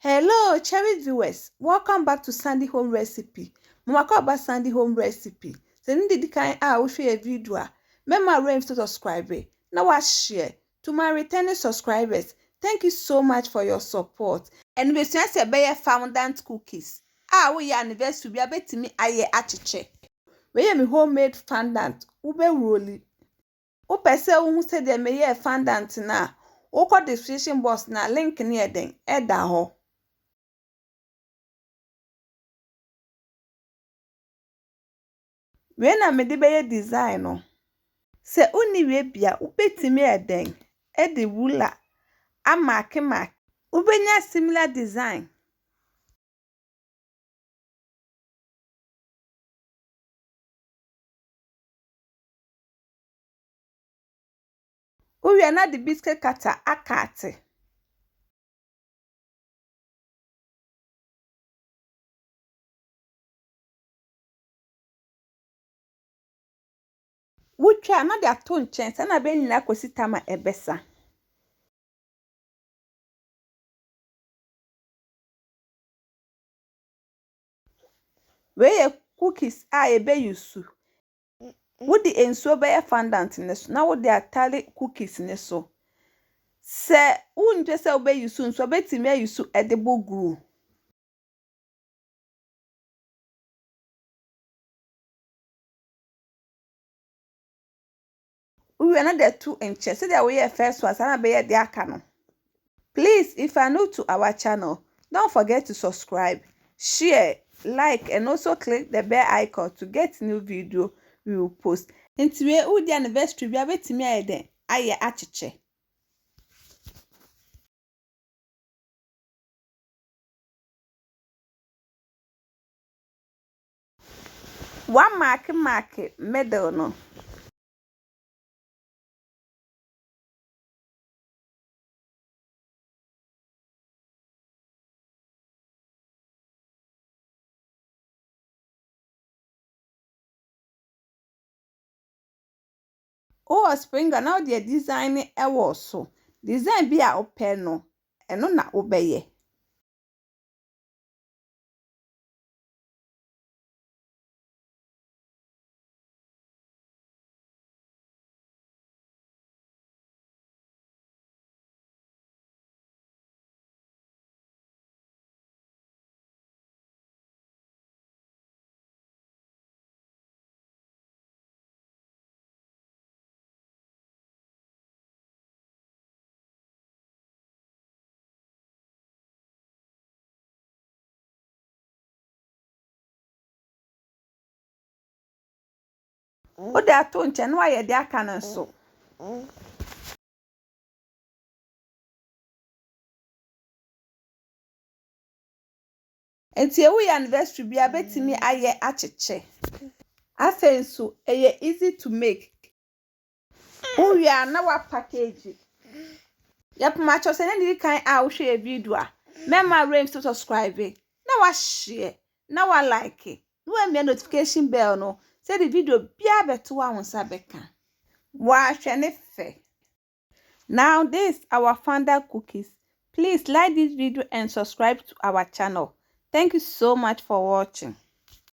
Hello, cherished viewers. Welcome back to Sandy Home Recipe. Mama call about Sandy Home Recipe. Send the kind I share a video. Remember to subscribe. Now I share to my returning subscribers. Thank you so much for your support. And we say say fondant cookies. We anniversary be abetimi aye achiche. We me homemade fondant. Ube rolly. Pese wu say de me fondant na. Oko description box na link near den eda ho. When I made the design no. Se uni we bia ubetimi eden e de ruler amake mark. Ubenya similar design. Uwe na the biscuit cutter akate. Wucha na de aton chen na be nyina kwosita ma ebesa. We cookies ebe yusu. Wodi enso be fondant ne so na wodi atale cookies ne so. Se unje se obe yusu nso betimi ayusu edible glue. We are not the 2 inches. So that we are first one. Sana be the akano. Please, if you are new to our channel, don't forget to subscribe, share, like, and also click the bell icon to get new video we will post. Until we udi anniversary, we are waiting me aye aye achiche. One mark medal no. Oh, Springer now the design e was so. Design be a open no. Eno na obeye. O de ato nche no aye de aka no so. Enti ewu ya anniversary bia betimi aye achiche. Afenso eye easy to make. Uya na wa package. Yep macho se na ndi kan a wo hwe video a. Remember to subscribe. Na wa share, na wa like. No emi notification bell no. Say the video bia beto wa wonsa beka. Wa hwe ne fe. Now this our fondant cookies. Please like this video and subscribe to our channel. Thank you so much for watching.